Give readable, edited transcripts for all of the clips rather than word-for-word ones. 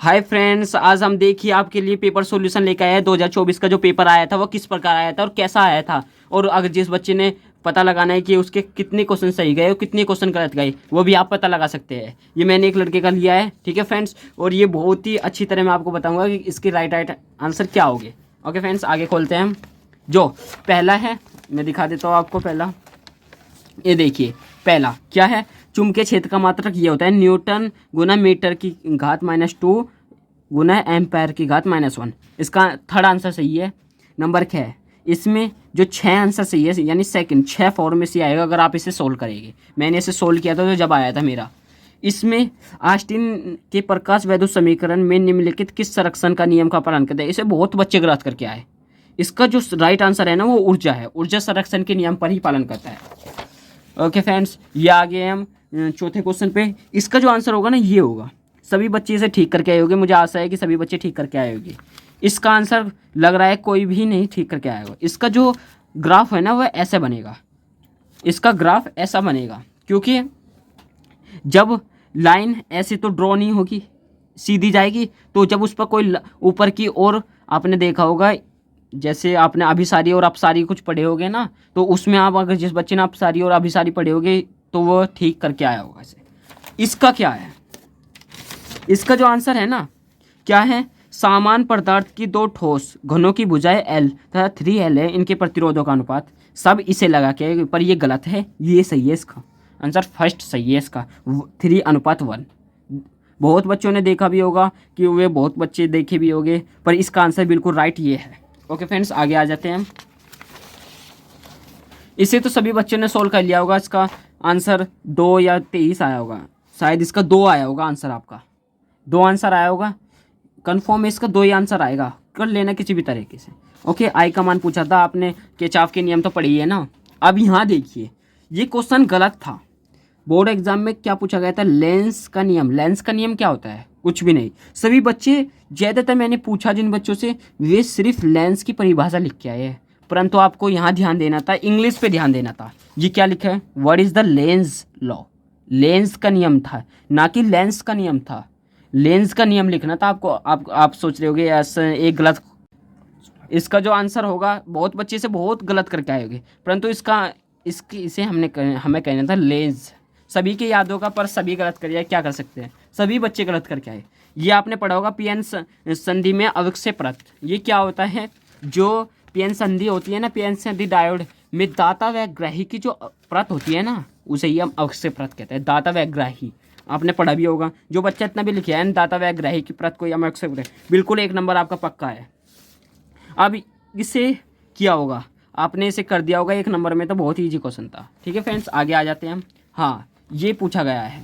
Hi friends, आज हम देखिए आपके लिए पेपर सॉल्यूशन लेकर आए हैं। 2024 का जो पेपर आया था वो किस प्रकार आया था और कैसा आया था, और अगर जिस बच्चे ने पता लगाना है कि उसके कितने क्वेश्चन सही गए और कितने क्वेश्चन गलत गए, वो भी आप पता लगा सकते हैं। ये मैंने एक लड़के का लिया है, ठीक है फ्रेंड्स, और ये बहुत ही अच्छी तरह मैं आपको बताऊंगा कि इसके राइट आंसर क्या होंगे। ओके फ्रेंड्स, आगे खोलते हैं हम। जो पहला है मैं दिखा देता हूँ आपको। पहला ये देखिए, पहला क्या है, चुंबकीय क्षेत्र का मात्रक ये होता है न्यूटन गुना मीटर की घात -2 गुना एम्पायर की घात -1। इसका थर्ड आंसर सही है। नंबर क्या है, इसमें जो 6 आंसर सही है, यानी सेकंड 6 फॉर्म में से आएगा अगर आप इसे सोल्व करेंगे। मैंने इसे सोल्व किया था तो जब आया था मेरा। इसमें आइंस्टीन के प्रकाश वैद्युत समीकरण में निम्नलिखित किस संरक्षण का नियम का पालन करता है। इसे बहुत बच्चे गलत करके आए। इसका जो राइट आंसर है ना, वो ऊर्जा है। ऊर्जा संरक्षण के नियम पर ही पालन करता है। ओके फ्रेंड्स, ये आ गए हम चौथे क्वेश्चन पे। इसका जो आंसर होगा ना, ये होगा। सभी बच्चे इसे ठीक करके आए होंगे, मुझे आशा है कि सभी बच्चे ठीक करके आए होंगे। इसका आंसर लग रहा है कोई भी नहीं ठीक करके आया होगा। इसका जो ग्राफ है ना, वह ऐसे बनेगा। इसका ग्राफ ऐसा बनेगा, क्योंकि जब लाइन ऐसे तो ड्रॉ नहीं होगी, सीधी जाएगी। तो जब उस पर कोई ऊपर की ओर, आपने देखा होगा जैसे आपने अभिसारी और अपसारी कुछ पढ़े होगे ना, तो उसमें आप अगर जिस बच्चे ने अपसारी और अभिसारी पढ़े होगे तो वो ठीक करके आया होगा इसे। इसका क्या है, इसका जो आंसर है ना, क्या है, समान पदार्थ की दो ठोस घनों की भुजाएं L तथा 3L है, इनके प्रतिरोधों का अनुपात। सब इसे लगा के, पर ये गलत है, ये सही है। इसका आंसर फर्स्ट सही है, इसका 3:1। बहुत बच्चों ने देखा भी होगा कि वे बहुत बच्चे देखे भी होंगे, पर इसका आंसर बिल्कुल राइट ये है। ओके फ्रेंड्स, आगे आ जाते हैं हम। इसे तो सभी बच्चों ने सोल्व कर लिया होगा। इसका आंसर 2 या 23 आया होगा, शायद इसका 2 आया होगा आंसर। आपका 2 आंसर आया होगा, कन्फर्म है इसका 2 ही आंसर आएगा, कर लेना किसी भी तरीके से। ओके, आई का मान पूछा था आपने, किरचॉफ के नियम तो पढ़ी है ना। अब यहाँ देखिए, ये क्वेश्चन गलत था। बोर्ड एग्जाम में क्या पूछा गया था, लेंस का नियम। लेंस का नियम क्या होता है, कुछ भी नहीं। सभी बच्चे, ज़्यादातर मैंने पूछा जिन बच्चों से, वे सिर्फ लेंस की परिभाषा लिख के आए हैं, परंतु आपको यहाँ ध्यान देना था, इंग्लिश पे ध्यान देना था। ये क्या लिखा है, what is the Lenz law. Lens का नियम था, ना कि लेंस का नियम था। लेंस का नियम लिखना था आपको। आप सोच रहे होगे ऐसा एक गलत। इसका जो आंसर होगा, बहुत बच्चे से बहुत गलत करके आए होंगे, परंतु इसे हमें कहना था लेंस। सभी के याद होगा, पर सभी गलत कर जाए, क्या कर सकते हैं, सभी बच्चे गलत करके आए। ये आपने पढ़ा होगा पीएन संधि में अवक्षय परत। ये क्या होता है, जो पीएन संधि होती है ना, पीएन संधि डायोड में दाता व ग्राही की जो परत होती है ना, उसे ही हम अवक्षय परत कहते हैं। दाता व ग्राही आपने पढ़ा भी होगा। जो बच्चा इतना भी लिखा है, दाता व ग्राही की परत को हम अवक्षय परत, बिल्कुल 1 नंबर आपका पक्का है। अब इसे किया होगा, आपने इसे कर दिया होगा 1 नंबर में, तो बहुत ही ईजी क्वेश्चन था। ठीक है फ्रेंड्स, आगे आ जाते हैं हम। हाँ, ये पूछा गया है,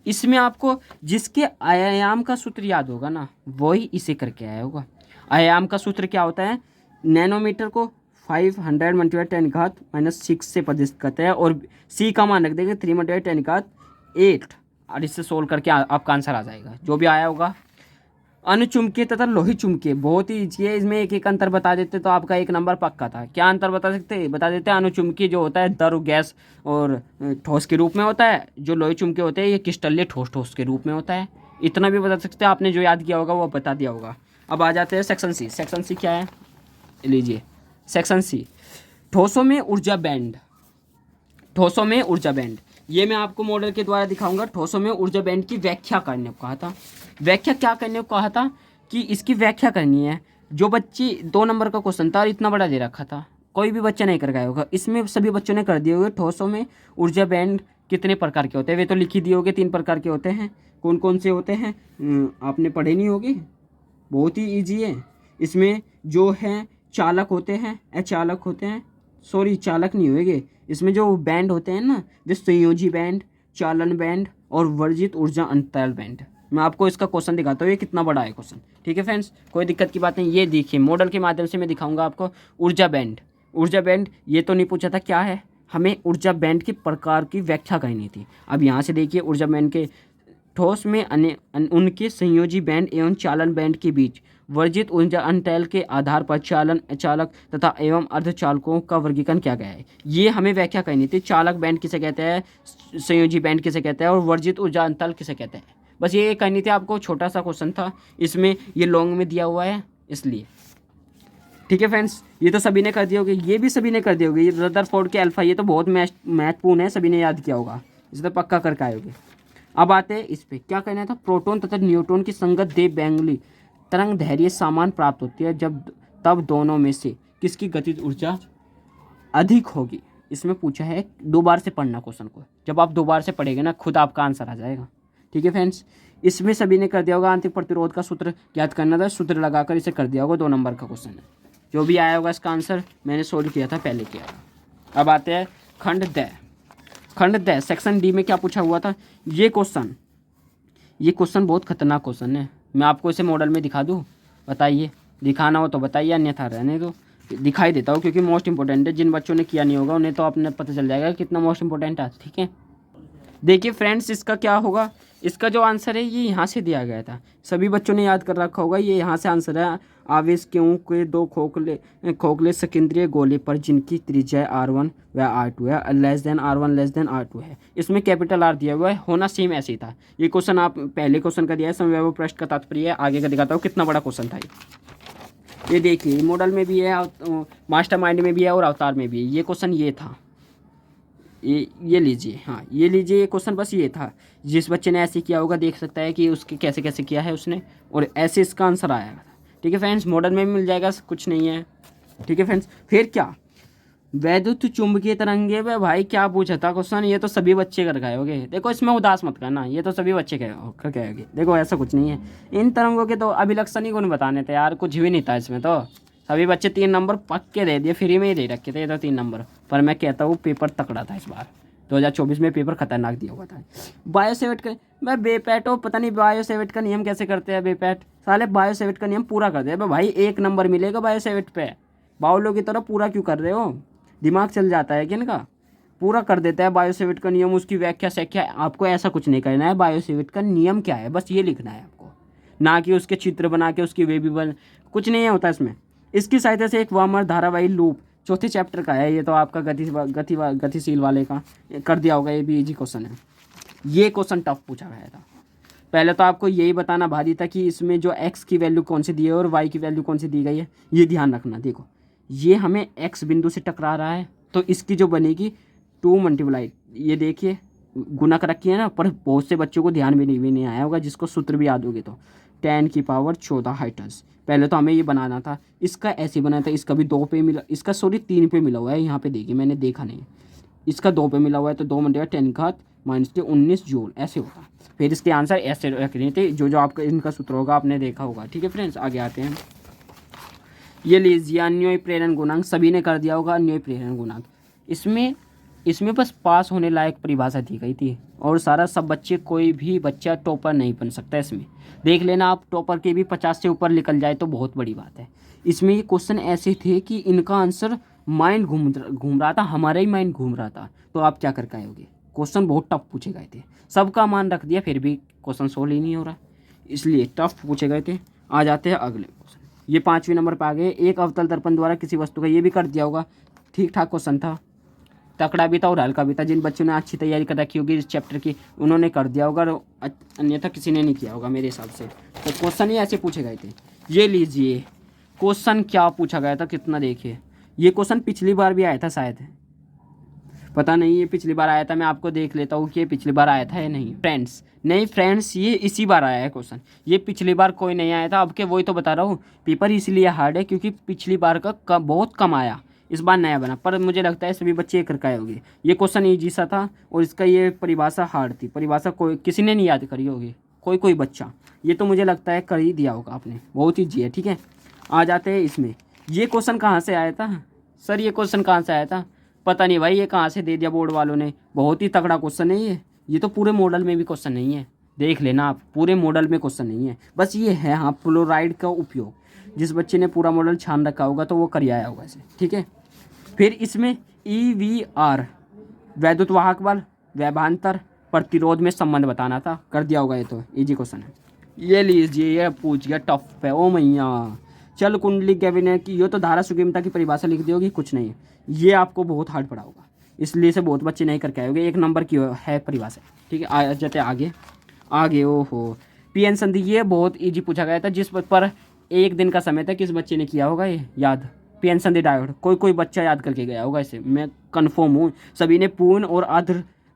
इसमें आपको जिसके आयाम का सूत्र याद होगा ना, वही इसे करके आया होगा। आयाम का सूत्र क्या होता है, नैनोमीटर को 500 × 10⁻⁻6 से प्रदर्शित करते हैं, और सी का मान रख देंगे 3 × 10⁸, और इससे सोल्व करके आपका आंसर आ जाएगा, जो भी आया होगा। अनुचुंबकीय तथा लोही चुंबकीय बहुत ही ईजी है, इसमें एक एक अंतर बता देते तो आपका 1 नंबर पक्का था। क्या अंतर बता देते हैं। अनुचुंबकीय जो होता है द्रव, गैस और ठोस के रूप में होता है। जो लोही चुंबकीय होते हैं, ये क्रिस्टलीय ठोस के रूप में होता है। इतना भी बता सकते हैं, आपने जो याद किया होगा वो बता दिया होगा। अब आ जाते हैं सेक्शन सी। सेक्शन सी क्या है, लीजिए सेक्शन सी, ठोसों में ऊर्जा बैंड। ठोसों में ऊर्जा बैंड, ये मैं आपको मॉडल के द्वारा दिखाऊंगा। ठोसों में ऊर्जा बैंड की व्याख्या करने को कहा था। व्याख्या क्या करने को कहा था, कि इसकी व्याख्या करनी है। जो बच्ची 2 नंबर का क्वेश्चन था और इतना बड़ा दे रखा था, कोई भी बच्चा नहीं कर गया होगा। इसमें सभी बच्चों ने कर दिए होंगे। ठोसों में ऊर्जा बैंड कितने प्रकार के होते हैं, वे तो लिख ही दिए होंगे। 3 प्रकार के होते हैं। कौन कौन से होते हैं, आपने पढ़े नहीं होगे, बहुत ही ईजी है। इसमें जो है चालक होते हैं, अचालक होते हैं, सॉरी चालक नहीं होएंगे। इसमें जो बैंड होते हैं ना, जो संयोजी बैंड, चालन बैंड और वर्जित ऊर्जा अंतराल बैंड। मैं आपको इसका क्वेश्चन दिखाता हूँ, ये कितना बड़ा है क्वेश्चन। ठीक है फ्रेंड्स, कोई दिक्कत की बात नहीं। ये देखिए, मॉडल के माध्यम से मैं दिखाऊंगा आपको। ऊर्जा बैंड, ऊर्जा बैंड ये तो नहीं पूछा था क्या है, हमें ऊर्जा बैंड के प्रकार की व्याख्या करनी थी। अब यहाँ से देखिए, ऊर्जा बैंड के ठोस में उनके संयोजी बैंड एवं चालन बैंड के बीच वर्जित ऊर्जा अंतराल के आधार पर चालन, अचालक तथा एवं अर्धचालकों का वर्गीकरण किया गया है। ये हमें व्याख्या करनी थी। चालक बैंड किसे कहते हैं, संयोजी बैंड किसे कहते हैं, और वर्जित ऊर्जा अंतराल किसे कहते हैं। बस ये करनी थी आपको, छोटा सा क्वेश्चन था, इसमें ये लॉन्ग में दिया हुआ है इसलिए। ठीक है फ्रेंड्स, ये तो सभी ने कर दिया होगा, ये भी सभी ने कर दिया होगा। ये रदरफोर्ड के अल्फा, ये तो बहुत महत्वपूर्ण है, सभी ने याद किया होगा, इसे तो पक्का करके आए होगे। अब आते हैं इस पे, क्या कहना था, प्रोटॉन तथा न्यूट्रॉन की संगत दे बैंगनी तरंग धैर्य सामान प्राप्त होती है जब तब दोनों में से किसकी गतिज ऊर्जा अधिक होगी। इसमें पूछा है, 2 बार से पढ़ना क्वेश्चन को, जब आप 2 बार से पढ़ेंगे ना खुद आपका आंसर आ जाएगा। ठीक है फ्रेंड्स, इसमें सभी ने कर दिया होगा। आंतरिक प्रतिरोध का सूत्र याद करना था, सूत्र लगाकर इसे कर दिया होगा, 2 नंबर का क्वेश्चन है। जो भी आया होगा इसका आंसर मैंने सोल्व किया था, पहले किया था। अब आते हैं खंड द। खंड द सेक्शन डी में क्या पूछा हुआ था, ये क्वेश्चन बहुत खतरनाक क्वेश्चन है। मैं आपको इसे मॉडल में दिखा दूँ, बताइए, दिखाना हो तो बताइए, अन्यथा रहने दो। दिखाई देता हूँ क्योंकि मोस्ट इंपॉर्टेंट है, जिन बच्चों ने किया नहीं होगा उन्हें तो अपने पता चल जाएगा कितना मोस्ट इंपॉर्टेंट है। ठीक है, देखिए फ्रेंड्स, इसका क्या होगा, इसका जो आंसर है ये यहाँ से दिया गया था, सभी बच्चों ने याद कर रखा होगा, ये यहाँ से आंसर है। आवेश क्यों के 2 खोखले सकेंद्रीय गोले पर जिनकी त्रिज्या R1 व R2 है, less than R1 less than R2 है। इसमें कैपिटल R दिया हुआ है, होना सेम ऐसे ही था। ये क्वेश्चन आप पहले क्वेश्चन का दिया है, समव्यय पृष्ठ का तात्पर्य है। आगे का दिखाता हूँ कितना बड़ा क्वेश्चन था ये देखिए, मॉडल में भी है, मास्टर माइंड में भी है और अवतार में भी है। ये क्वेश्चन ये था, ये लीजिए, हाँ ये लीजिए, ये क्वेश्चन बस ये था। जिस बच्चे ने ऐसे किया होगा देख सकता है कि उसके कैसे कैसे किया है उसने, और ऐसे इसका आंसर आया था। ठीक है फ्रेंड्स, मॉडल में भी मिल जाएगा, कुछ नहीं है। ठीक है फ्रेंड्स, फिर क्या, वैद्युत चुंबकीय तरंगे में भाई क्या पूछा था क्वेश्चन, ये तो सभी बच्चे कर गए होगे। देखो इसमें उदास मत करना, ये तो सभी बच्चे कर गए होगे। देखो ऐसा कुछ नहीं है, इन तरंगों के तो अभिलक्षण ही कौन बताने थे यार, कुछ भी नहीं था इसमें, तो सभी बच्चे 3 नंबर पक्के दे दिए, फ्री में ही दे रखे थे ये तो 3 नंबर। पर मैं कहता हूँ पेपर तकड़ा था इस बार, 2024 में पेपर खतरनाक दिया हुआ था। बायोसेवेट का मैं बेपैटो, पता नहीं बायोसेवेट का नियम कैसे करते हैं बेपैट, साले बायोसेवेट का नियम पूरा कर दे भाई, 1 नंबर मिलेगा बायोसेवेट पे। बाउलों की तरह पूरा क्यों कर रहे हो, दिमाग चल जाता है कि इनका, पूरा कर देता है बायोसेवेट का नियम, उसकी व्याख्या सैख्या। आपको ऐसा कुछ नहीं करना है, बायोसेवेट का नियम क्या है बस ये लिखना है आपको, ना कि उसके चित्र बना के उसकी वे भी बन, कुछ नहीं होता इसमें। इसकी सहायता से एक वामर धारावाही लूप, 4थे चैप्टर का है ये तो, आपका गतिशील वाले का कर दिया होगा, ये भी इजी क्वेश्चन है। ये क्वेश्चन टफ पूछा गया था। पहले तो आपको यही बताना भारी था कि इसमें जो x की वैल्यू कौन सी दी है और y की वैल्यू कौन सी दी गई है, ये ध्यान रखना। देखो ये हमें x बिंदु से टकरा रहा है, तो इसकी जो बनेगी 2 मल्टीप्लाई, ये देखिए गुना कर रखी है ना, पर बहुत से बच्चों को ध्यान भी नहीं आया होगा, जिसको सूत्र भी याद होगी तो 10 की पावर 14 हाइटर्स। पहले तो हमें ये बनाना था, इसका ऐसे बना था, इसका भी 2 पे मिला, इसका सॉरी 3 पे मिला हुआ है, यहाँ पे देखिए मैंने देखा नहीं, इसका 2 पे मिला हुआ है, तो 2 मल्टीप्लाई 10 घात -19 जूल ऐसे होगा। फिर इसके आंसर ऐसे रख रहे थे, जो आपका इनका सूत्र होगा आपने देखा होगा। ठीक है फ्रेंड्स, आगे आते हैं। ये लीजिए अन्योय प्रेरण गुणांक, सभी ने कर दिया होगा अन्योय प्रेरण गुणांक। इसमें बस पास होने लायक परिभाषा दी गई थी, और सारा सब बच्चे, कोई भी बच्चा टॉपर नहीं बन सकता इसमें, देख लेना आप, टॉपर के भी 50 से ऊपर निकल जाए तो बहुत बड़ी बात है। इसमें ये क्वेश्चन ऐसे थे कि इनका आंसर माइंड घूम रहा था, हमारा ही माइंड घूम रहा था, तो आप क्या कर पाओगे। क्वेश्चन बहुत टफ पूछे गए थे, सबका मान रख दिया फिर भी क्वेश्चन सोल्व ही नहीं हो रहा, इसलिए टफ पूछे गए थे। आ जाते हैं अगले क्वेश्चन, ये 5वें नंबर पर आ गए। एक अवतल दर्पण द्वारा किसी वस्तु का, ये भी कर दिया होगा, ठीक ठाक क्वेश्चन था, तकड़ा भी था और हल्का भी था। जिन बच्चों ने अच्छी तैयारी कर रखी होगी इस चैप्टर की उन्होंने कर दिया होगा, अन्यथा किसी ने नहीं किया होगा मेरे हिसाब से। तो क्वेश्चन ही ऐसे पूछे गए थे। ये लीजिए क्वेश्चन क्या पूछा गया था, कितना देखिए, ये क्वेश्चन पिछली बार भी आया था शायद, पता नहीं ये पिछली बार आया था, मैं आपको देख लेता हूँ कि ये पिछली बार आया था या नहीं। नहीं फ्रेंड्स, ये इसी बार आया है क्वेश्चन, ये पिछली बार कोई नहीं आया था। अब के वही तो बता रहा हूँ, पेपर इसलिए हार्ड है क्योंकि पिछली बार का बहुत कम आया, इस बार नया बना, पर मुझे लगता है सभी बच्चे कर पाए होंगे। ये क्वेश्चन ईजी सा था और इसका ये परिभाषा हार्ड थी, परिभाषा कोई किसी ने नहीं याद करी होगी, कोई बच्चा, ये तो मुझे लगता है कर ही दिया होगा आपने, बहुत ईजी है। ठीक है, आ जाते हैं इसमें। ये क्वेश्चन कहाँ से आया था सर, ये क्वेश्चन कहाँ से आया था, पता नहीं भाई, ये कहाँ से दे दिया बोर्ड वालों ने, बहुत ही तगड़ा क्वेश्चन है ये तो पूरे मॉडल में भी क्वेश्चन नहीं है, देख लेना आप, पूरे मॉडल में क्वेश्चन नहीं है, बस ये है हाँ फ्लोराइड का उपयोग, जिस बच्चे ने पूरा मॉडल छान रखा होगा तो वो कर आया होगा इसे। ठीक है, फिर इसमें EVR वैद्युत वाहक बल व्यभांतर प्रतिरोध में संबंध बताना था, कर दिया होगा, ये तो इजी क्वेश्चन है। ये लीजिए, ये पूछ गया टफ है, ओ मैया, चल कुंडली कैबिनेट की, ये तो धारा सुगमता की परिभाषा लिख दी होगी, कुछ नहीं है, ये आपको बहुत हार्ड पड़ा होगा, इसलिए से बहुत बच्चे नहीं करके आए होंगे, 1 नंबर की है परिभाषा। ठीक है, आ जाते आगे। आगे ओहो, पीएन संधि ये बहुत इजी पूछा गया था, जिस पर एक दिन का समय था। किस बच्चे ने किया होगा ये याद? पीएन संधि डायोड, कोई बच्चा याद करके गया होगा इसे, मैं कन्फर्म हूँ। सभी ने पूर्ण और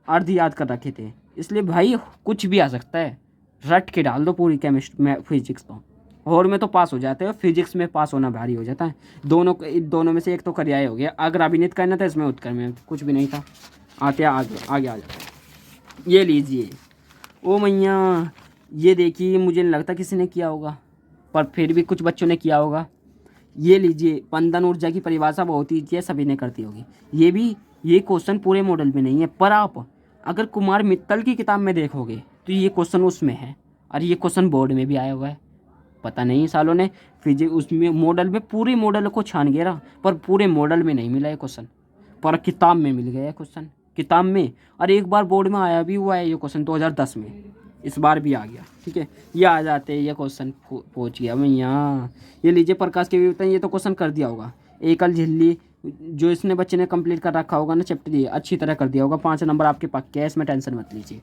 अर्ध याद कर रखे थे, इसलिए भाई कुछ भी आ सकता है, रट के डाल दो पूरी केमिस्ट्री में फिजिक्स तो। और में तो पास हो जाते हो, फिजिक्स में पास होना भारी हो जाता है। दोनों में से एक तो करियाए हो गया। अगर अभिनीत करना था, इसमें उत्तर में कुछ भी नहीं था। आते आगे आगे आ जाते हैं। ये लीजिए, ओ मैया, ये देखिए, मुझे नहीं लगता किसी ने किया होगा, पर फिर भी कुछ बच्चों ने किया होगा। ये लीजिए, स्पंदन ऊर्जा की परिभाषा बहुत ही है, सभी ने करती होगी। ये क्वेश्चन पूरे मॉडल में नहीं है, पर आप अगर कुमार मित्तल की किताब में देखोगे तो ये क्वेश्चन उसमें है, और ये क्वेश्चन बोर्ड में भी आया हुआ है। पता नहीं सालों ने फिजिक्स उसमें मॉडल में पूरे मॉडल को छान घेरा, पर पूरे मॉडल में नहीं मिला ये क्वेश्चन, पर किताब में मिल गया क्वेश्चन, किताब में। और एक बार बोर्ड में आया भी हुआ है ये क्वेश्चन 2010 में, इस बार भी आ गया। ठीक है, ये आ जाते हैं, ये क्वेश्चन पहुँच गया भैया। ये लीजिए, प्रकाश के विवर्तन, ये तो क्वेश्चन कर दिया होगा। एकल झिल्ली, जो इसने बच्चे ने कंप्लीट कर रखा होगा ना चैप्टर, ये अच्छी तरह कर दिया होगा। 5 नंबर आपके पक्के हैं, इसमें टेंशन मत लीजिए,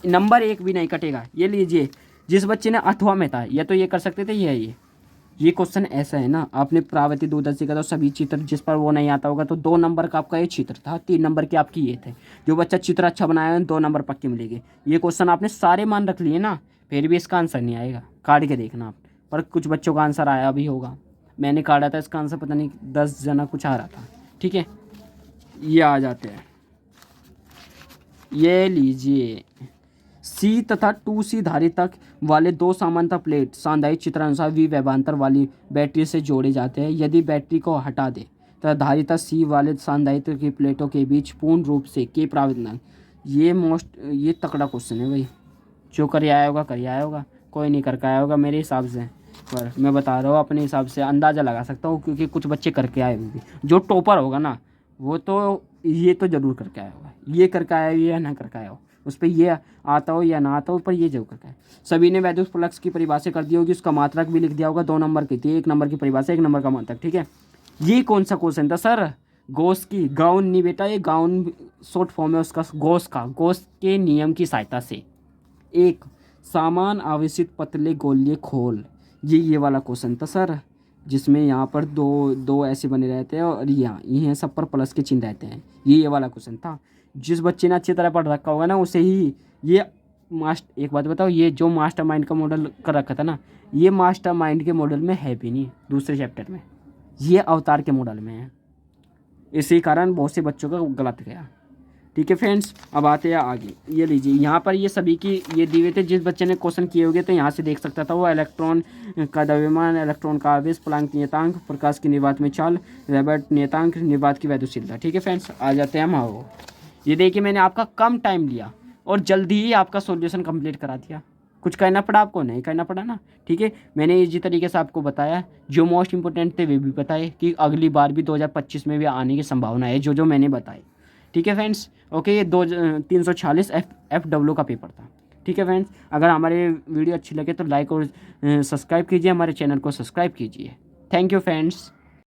नंबर 1 भी नहीं कटेगा। ये लीजिए, जिस बच्चे ने अथवा में था, ये तो ये कर सकते थे, ये क्वेश्चन ऐसा है ना, आपने प्रावती दूरदर्शी का तो सभी चित्र, जिस पर वो नहीं आता होगा तो 2 नंबर का आपका ये चित्र था, 3 नंबर के आपकी ये थे। जो बच्चा चित्र अच्छा बनाया है 2 नंबर पक्के मिलेंगे। ये क्वेश्चन आपने सारे मान रख लिए ना, फिर भी इसका आंसर नहीं आएगा, काट के देखना आप। पर कुछ बच्चों का आंसर आया भी होगा, मैंने काटा था इसका आंसर, पता नहीं 10 जना कुछ आ रहा था। ठीक है, ये आ जाते हैं। ये लीजिए, सी तथा 2C धारी तक वाले 2 समानांतर प्लेट सांधायिक चित्रानुसार वी व्यवांतर वाली बैटरी से जोड़े जाते हैं। यदि बैटरी को हटा दे तथा धारिता सी वाले सांधायिक की प्लेटों के बीच पूर्ण रूप से के प्राविधान। ये तकड़ा क्वेश्चन है भाई, जो कर आया होगा, कोई नहीं करके आया होगा मेरे हिसाब से, पर मैं बता रहा हूँ अपने हिसाब से अंदाज़ा लगा सकता हूँ, क्योंकि कुछ बच्चे करके आए होंगे। जो टॉपर होगा ना, वो तो ये तो ज़रूर करके आया होगा, ये करके आया हो या ना करके आया हो, उस पर ये आता हो या ना आता हो, पर ये जरूर करके आया। सभी ने वैद्युत फ्लक्स की परिभाषा कर दी होगी, उसका मात्रक भी लिख दिया होगा। 2 नंबर की थी, 1 नंबर की परिभाषा, 1 नंबर का मात्रक। ठीक है, ये कौन सा क्वेश्चन था सर? गॉस की गाउन नहीं बेटा, ये गाउन शॉर्ट फॉर्म है उसका, गॉस के नियम की सहायता से एक सामान आवेशित पतले गोलीय खोल, ये वाला क्वेश्चन था सर, जिसमें यहाँ पर दो ऐसे बने रहते हैं और ये सब पर प्लस के चिन्ह रहते हैं। ये वाला क्वेश्चन था। जिस बच्चे ने अच्छी तरह पढ़ रखा होगा ना, उसे ही ये एक बात बताओ, ये जो मास्टरमाइंड का मॉडल कर रखा था ना, ये मास्टरमाइंड के मॉडल में है भी नहीं, दूसरे चैप्टर में, ये अवतार के मॉडल में है। इसी कारण बहुत से बच्चों का गलत गया। ठीक है फ्रेंड्स, अब आते हैं आगे। ये लीजिए, यहाँ पर ये सभी की ये दिए थे, जिस बच्चे ने क्वेश्चन किए होंगे तो यहाँ से देख सकता था वो। इलेक्ट्रॉन का द्रव्यमान, इलेक्ट्रॉन का आवेश, प्लांक नियतांक, प्रकाश की निर्वात में चाल, रॉबर्ट नियतांक, निर्वात की वैद्युतशीलता। ठीक है फ्रेंड्स, आ जाते हैं हम आओ। ये देखिए, मैंने आपका कम टाइम लिया और जल्दी ही आपका सॉल्यूशन कंप्लीट करा दिया। कुछ करना पड़ा आपको? नहीं करना पड़ा ना। ठीक है, मैंने इसी तरीके से आपको बताया, जो मोस्ट इंपॉर्टेंट थे वे भी बताए, कि अगली बार भी 2025 में भी आने की संभावना है, जो मैंने बताए। ठीक है फ्रेंड्स, ओके। ये 346 FW का पेपर था। ठीक है फ्रेंड्स, अगर हमारे वीडियो अच्छी लगे तो लाइक और सब्सक्राइब कीजिए, हमारे चैनल को सब्सक्राइब कीजिए। Thank you friends.